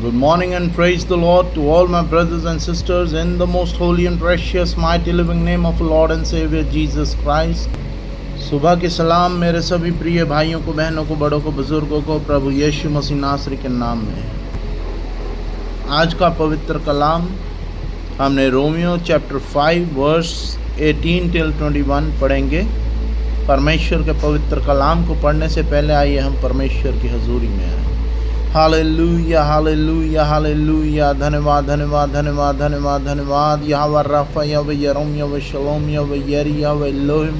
Good morning and praise the Lord to all my brothers and sisters in the most holy and precious mighty living name of Lord and Savior Jesus Christ. सुबह के सलाम मेरे सभी प्रिय भाइयों को, बहनों को, बड़ों को, बुजुर्गों को प्रभु यीशु मसीह नासरी के नाम में। आज का पवित्र कलाम हमने रोमियो चैप्टर 5 वर्स 18 till 21 पढ़ेंगे। परमेश्वर के पवित्र कलाम को पढ़ने से पहले आइए हम परमेश्वर की हजूरी में आए। Hallelujah hallelujah hallelujah. धन्यवाद धन्यवाद धन्यवाद धन्यवाद धन्यवाद। यहोवा राफा, यहोवा यरोम, यहोवा शलोम, यहोवा यरी, Jehovah Elohim,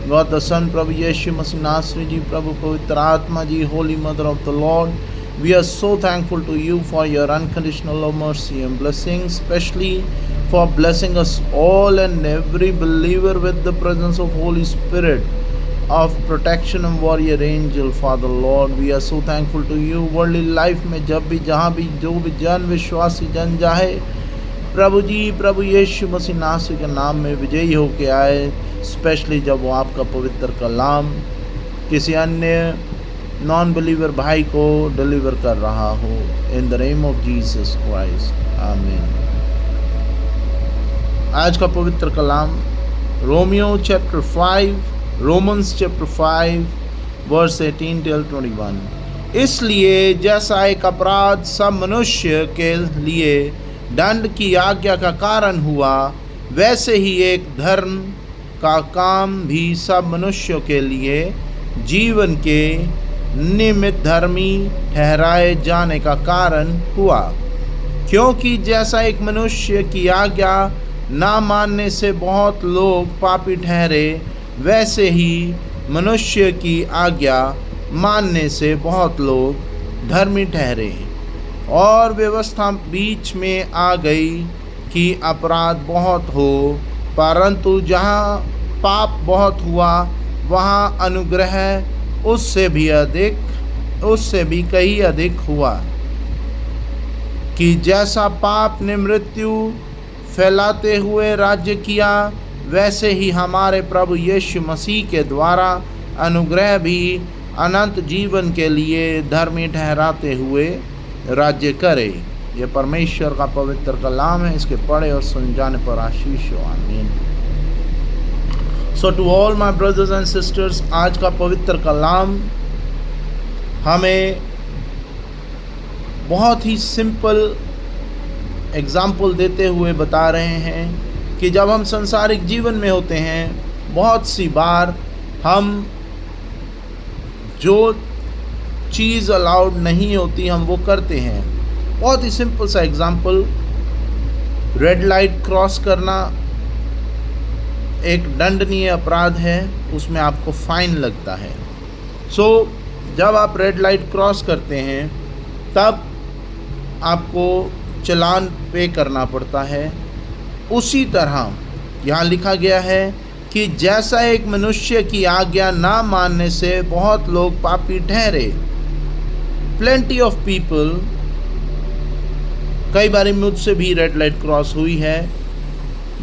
God the Son, प्रभु यीशु मसीह नासरी जी, प्रभु पवित्र आत्मा ji, Holy Mother of the Lord, we are so thankful to you for your unconditional love, mercy and blessing, especially for blessing us all and every believer with the presence of Holy Spirit of protection and warrior angel. Father Lord, we are so thankful to you. Worldly life में जब भी जहाँ भी जो भी जन विश्वासी जन जाए, प्रभु जी, प्रभु यीशु मसीह नासरी के नाम में विजयी होके आए, स्पेशली जब वो आपका पवित्र कलाम किसी अन्य नॉन बिलीवर भाई को डिलीवर कर रहा हो। In the name of Jesus Christ, amen. आज का पवित्र कलाम रोमियो chapter 5, Romans chapter 5 verse 18 till 21। इसलिए जैसा एक अपराध सब मनुष्य के लिए दंड की आज्ञा का कारण हुआ, वैसे ही एक धर्म का काम भी सब मनुष्यों के लिए जीवन के निमित्त धर्मी ठहराए जाने का कारण हुआ। क्योंकि जैसा एक मनुष्य की आज्ञा ना मानने से बहुत लोग पापी ठहरे, वैसे ही मनुष्य की आज्ञा मानने से बहुत लोग धर्मी ठहरे। और व्यवस्था बीच में आ गई कि अपराध बहुत हो, परंतु जहाँ पाप बहुत हुआ, वहाँ अनुग्रह उससे भी कहीं अधिक हुआ। कि जैसा पाप ने मृत्यु फैलाते हुए राज्य किया, वैसे ही हमारे प्रभु यीशु मसीह के द्वारा अनुग्रह भी अनंत जीवन के लिए धर्मी ठहराते हुए राज्य करे। यह परमेश्वर का पवित्र कलाम है, इसके पढ़े और सुन जाने पर आशीष हो, amen. So to all my brothers and sisters, आज का पवित्र कलाम हमें बहुत ही सिंपल एग्जाम्पल देते हुए बता रहे हैं कि जब हम संसारिक जीवन में होते हैं, बहुत सी बार हम जो चीज़ अलाउड नहीं होती हम वो करते हैं। बहुत ही सिंपल सा एग्जाम्पल, रेड लाइट क्रॉस करना एक दंडनीय अपराध है, उसमें आपको फाइन लगता है। सो जब आप रेड लाइट क्रॉस करते हैं तब आपको चालान पे करना पड़ता है। उसी तरह यहाँ लिखा गया है कि जैसा एक मनुष्य की आज्ञा ना मानने से बहुत लोग पापी ठहरे। प्लेंटी ऑफ पीपल, कई बार मुझसे भी रेड लाइट क्रॉस हुई है।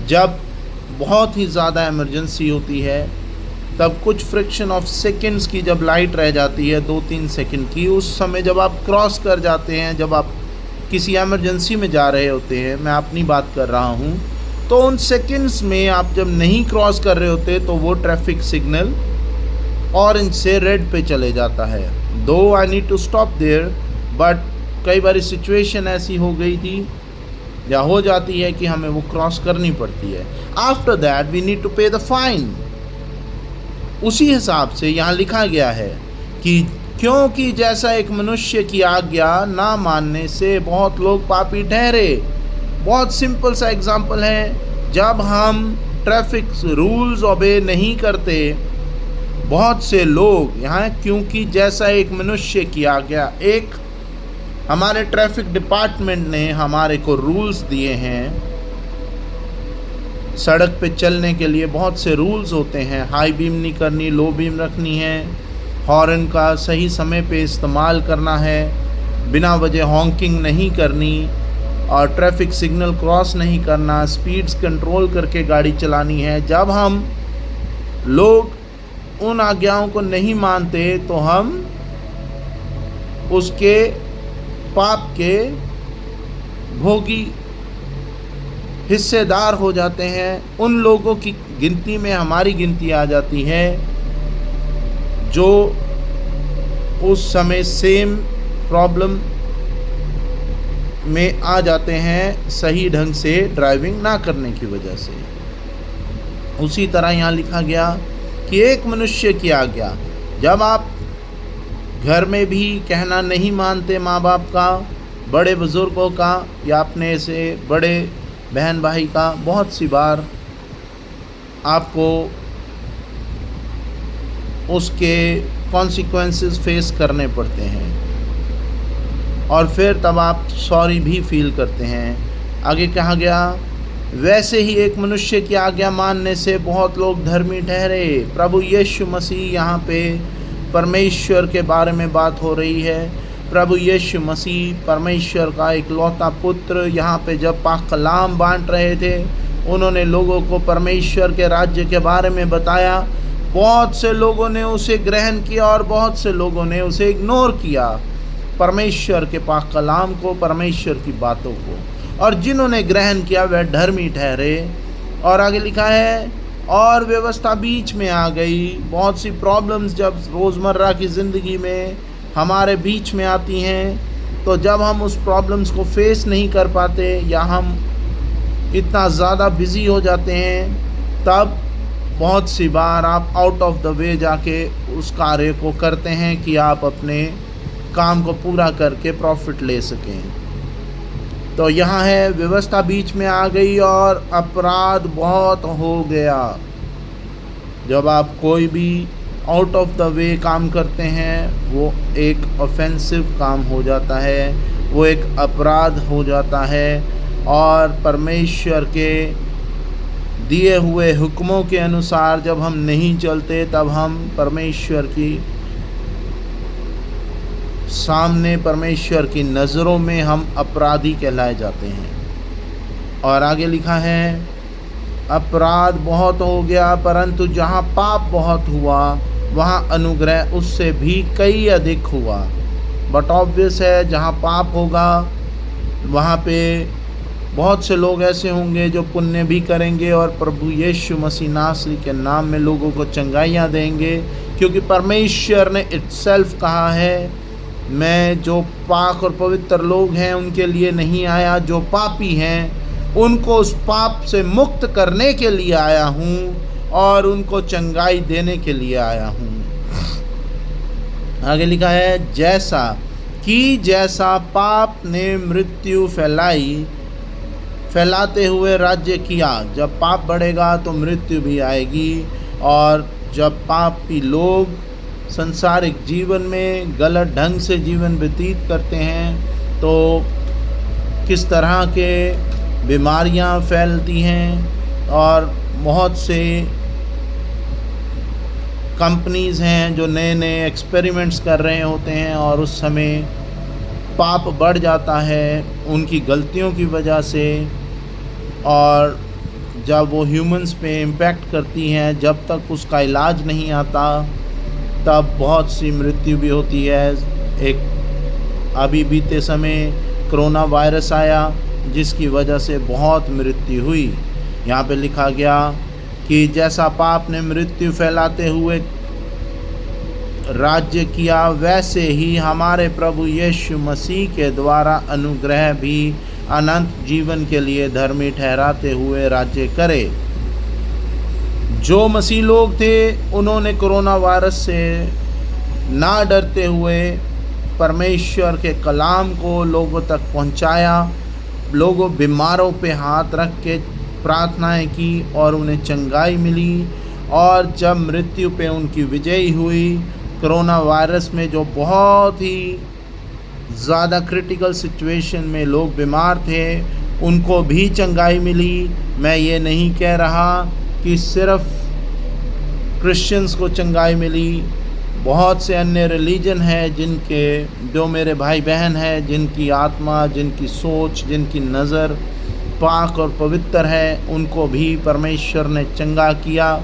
जब बहुत ही ज़्यादा इमरजेंसी होती है, तब कुछ फ्रैक्शन ऑफ सेकंड्स की जब लाइट रह जाती है, 2-3 सेकंड की, उस समय जब आप क्रॉस कर जाते हैं, जब आप किसी इमरजेंसी में जा रहे होते हैं, मैं अपनी बात कर रहा हूँ, तो उन सेकंड्स में आप जब नहीं क्रॉस कर रहे होते तो वो ट्रैफिक सिग्नल ऑरेंज से रेड पे चले जाता है। दो I need to stop there, but कई बार सिचुएशन ऐसी हो गई थी या हो जाती है कि हमें वो क्रॉस करनी पड़ती है। After that we need to pay the fine. उसी हिसाब से यहाँ लिखा गया है कि क्योंकि जैसा एक मनुष्य की आज्ञा ना मानने से बहुत लोग पापी ठहरे। बहुत सिंपल सा एग्जाम्पल है, जब हम ट्रैफिक रूल्स ओबे नहीं करते, बहुत से लोग यहाँ, क्योंकि जैसा एक मनुष्य की आज्ञा, एक हमारे ट्रैफिक डिपार्टमेंट ने हमारे को रूल्स दिए हैं। सड़क पे चलने के लिए बहुत से रूल्स होते हैं। हाई बीम नहीं करनी, लो बीम रखनी है, हॉर्न का सही समय पे इस्तेमाल करना है, बिना वजह हॉन्किंग नहीं करनी, और ट्रैफिक सिग्नल क्रॉस नहीं करना, स्पीड्स कंट्रोल करके गाड़ी चलानी है। जब हम लोग उन आज्ञाओं को नहीं मानते तो हम उसके पाप के भोगी हिस्सेदार हो जाते हैं। उन लोगों की गिनती में हमारी गिनती आ जाती है जो उस समय सेम प्रॉब्लम में आ जाते हैं सही ढंग से ड्राइविंग ना करने की वजह से। उसी तरह यहाँ लिखा गया कि एक मनुष्य की आज्ञा, जब आप घर में भी कहना नहीं मानते माँ बाप का, बड़े बुज़ुर्गों का या अपने से बड़े बहन भाई का, बहुत सी बार आपको उसके कॉन्सिक्वेंसेस फेस करने पड़ते हैं और फिर तब आप सॉरी भी फील करते हैं। आगे कहा गया, वैसे ही एक मनुष्य की आज्ञा मानने से बहुत लोग धर्मी ठहरे। प्रभु यीशु मसीह, यहाँ पे परमेश्वर के बारे में बात हो रही है। प्रभु यीशु मसीह परमेश्वर का इकलौता पुत्र, यहाँ पे जब पाक कलाम बांट रहे थे, उन्होंने लोगों को परमेश्वर के राज्य के बारे में बताया। बहुत से लोगों ने उसे ग्रहण किया और बहुत से लोगों ने उसे इग्नोर किया, परमेश्वर के पाक कलाम को, परमेश्वर की बातों को। और जिन्होंने ग्रहण किया वह धर्मी ठहरे। और आगे लिखा है, और व्यवस्था बीच में आ गई। बहुत सी प्रॉब्लम्स जब रोज़मर्रा की ज़िंदगी में हमारे बीच में आती हैं, तो जब हम उस प्रॉब्लम्स को फेस नहीं कर पाते या हम इतना ज़्यादा बिज़ी हो जाते हैं, तब बहुत सी बार आप आउट ऑफ द वे जाके उस कार्य को करते हैं कि आप अपने काम को पूरा करके प्रॉफिट ले सकें। तो यहाँ है, व्यवस्था बीच में आ गई और अपराध बहुत हो गया। जब आप कोई भी आउट ऑफ द वे काम करते हैं, वो एक ऑफेंसिव काम हो जाता है, वो एक अपराध हो जाता है। और परमेश्वर के दिए हुए हुक्मों के अनुसार जब हम नहीं चलते, तब हम परमेश्वर की सामने, परमेश्वर की नज़रों में हम अपराधी कहलाए जाते हैं। और आगे लिखा है, अपराध बहुत हो गया, परंतु जहाँ पाप बहुत हुआ वहाँ अनुग्रह उससे भी कई अधिक हुआ। बट ऑब्वियस है, जहाँ पाप होगा वहाँ पे बहुत से लोग ऐसे होंगे जो पुण्य भी करेंगे और प्रभु यीशु मसीह नासरी के नाम में लोगों को चंगाइयाँ देंगे, क्योंकि परमेश्वर ने इटसेल्फ कहा है, मैं जो पाक और पवित्र लोग हैं उनके लिए नहीं आया, जो पापी हैं उनको उस पाप से मुक्त करने के लिए आया हूँ और उनको चंगाई देने के लिए आया हूँ। आगे लिखा है, जैसा पाप ने मृत्यु फैलाते हुए राज्य किया। जब पाप बढ़ेगा तो मृत्यु भी आएगी। और जब पापी लोग संसारिक जीवन में गलत ढंग से जीवन व्यतीत करते हैं तो किस तरह के बीमारियां फैलती हैं। और बहुत से कंपनीज़ हैं जो नए नए एक्सपेरिमेंट्स कर रहे होते हैं और उस समय पाप बढ़ जाता है उनकी गलतियों की वजह से। और जब वो ह्यूमंस पे इम्पैक्ट करती हैं, जब तक उसका इलाज नहीं आता तब बहुत सी मृत्यु भी होती है। एक अभी बीते समय कोरोना वायरस आया जिसकी वजह से बहुत मृत्यु हुई। यहाँ पे लिखा गया कि जैसा पाप ने मृत्यु फैलाते हुए राज्य किया, वैसे ही हमारे प्रभु यीशु मसीह के द्वारा अनुग्रह भी अनंत जीवन के लिए धर्मी ठहराते हुए राज्य करे। जो मसीह लोग थे उन्होंने कोरोना वायरस से ना डरते हुए परमेश्वर के कलाम को लोगों तक पहुंचाया। लोगों बीमारों पे हाथ रख के प्रार्थनाएं की और उन्हें चंगाई मिली। और जब मृत्यु पे उनकी विजय हुई, कोरोना वायरस में जो बहुत ही ज़्यादा क्रिटिकल सिचुएशन में लोग बीमार थे, उनको भी चंगाई मिली। मैं ये नहीं कह रहा कि सिर्फ क्रिश्चियंस को चंगाई मिली, बहुत से अन्य रिलीजन है जो मेरे भाई बहन हैं, जिनकी आत्मा, जिनकी सोच, जिनकी नज़र पाक और पवित्र है, उनको भी परमेश्वर ने चंगा किया।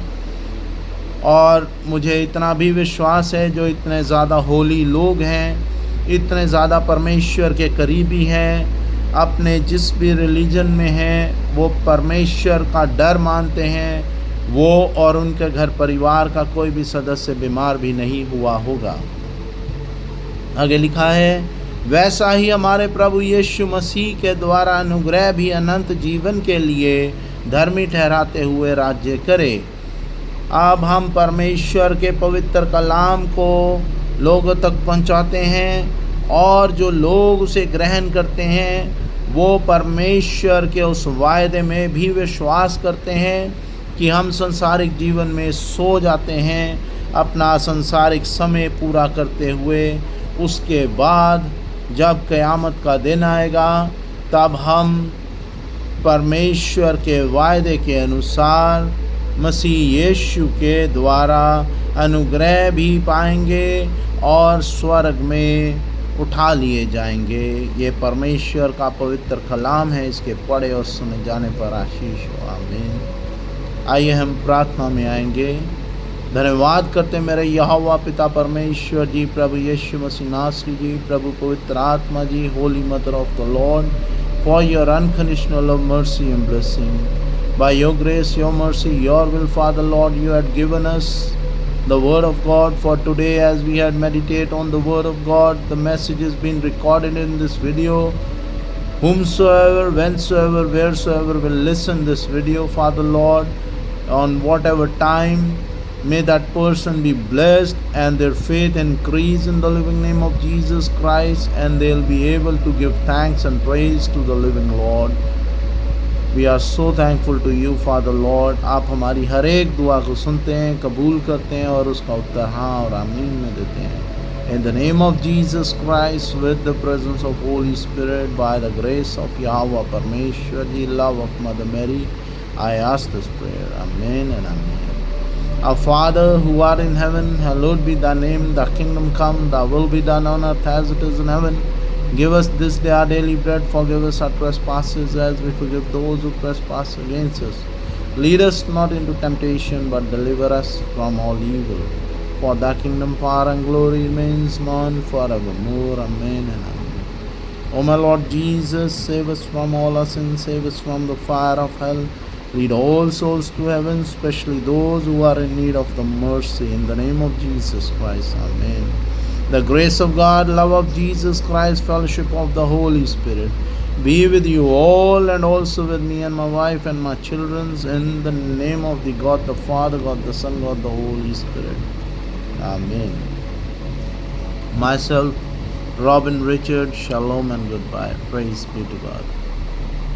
और मुझे इतना भी विश्वास है, जो इतने ज़्यादा होली लोग हैं, इतने ज़्यादा परमेश्वर के करीबी हैं, अपने जिस भी रिलीजन में हैं वो परमेश्वर का डर मानते हैं, वो और उनके घर परिवार का कोई भी सदस्य बीमार भी नहीं हुआ होगा। आगे लिखा है, वैसा ही हमारे प्रभु यीशु मसीह के द्वारा अनुग्रह भी अनंत जीवन के लिए धर्मी ठहराते हुए राज्य करे। अब हम परमेश्वर के पवित्र कलाम को लोगों तक पहुंचाते हैं और जो लोग उसे ग्रहण करते हैं वो परमेश्वर के उस वायदे में भी विश्वास करते हैं कि हम संसारिक जीवन में सो जाते हैं अपना संसारिक समय पूरा करते हुए। उसके बाद जब क़यामत का दिन आएगा तब हम परमेश्वर के वायदे के अनुसार मसीह यीशु के द्वारा अनुग्रह भी पाएंगे और स्वर्ग में उठा लिए जाएंगे। ये परमेश्वर का पवित्र कलाम है, इसके पढ़े और सुने जाने पर आशीष हो। आमीन। आइए हम प्रार्थना में आएंगे। धन्यवाद करते मेरे यहोवा पिता परमेश्वर जी, प्रभु यीशु मसीह नासरी जी, प्रभु पवित्र आत्मा ji, Holy Mother of the Lord, for your unconditional love, mercy and blessing. By your grace, your mercy, your will, Father Lord, you had given us the word of God for today. As we had meditate on the word of God, the message has been recorded in this video. Whomsoever, whensoever, wheresoever will listen this video, Father Lord, on whatever time, may that person be blessed and their faith increase in the living name of Jesus Christ, and they'll be able to give thanks and praise to the living Lord. We are so thankful to you, Father Lord. आप हमारी हर एक दुआ को सुनते हैं, कबूल करते हैं और उसका उत्तर हाँ और आमीन में देते हैं। In the name of Jesus Christ, with the presence of Holy Spirit, by the grace of Yahweh Parmeshwar Ji, love of Mother Mary, I ask this prayer. Amen and amen. Our Father who art in heaven, hallowed be thy name, thy kingdom come, thy will be done on earth as it is in heaven. Give us this day our daily bread, forgive us our trespasses as we forgive those who trespass against us. Lead us not into temptation, but deliver us from all evil. For thy kingdom, power and glory remains none forevermore. Amen and amen. O my Lord Jesus, save us from all our sins, save us from the fire of hell. Lead all souls to heaven, especially those who are in need of the mercy. In the name of Jesus Christ. Amen. The grace of God, love of Jesus Christ, fellowship of the Holy Spirit be with you all and also with me and my wife and my children. In the name of the God the Father, God the Son, God the Holy Spirit. Amen. Myself, Robin Richard, shalom and goodbye. Praise be to God.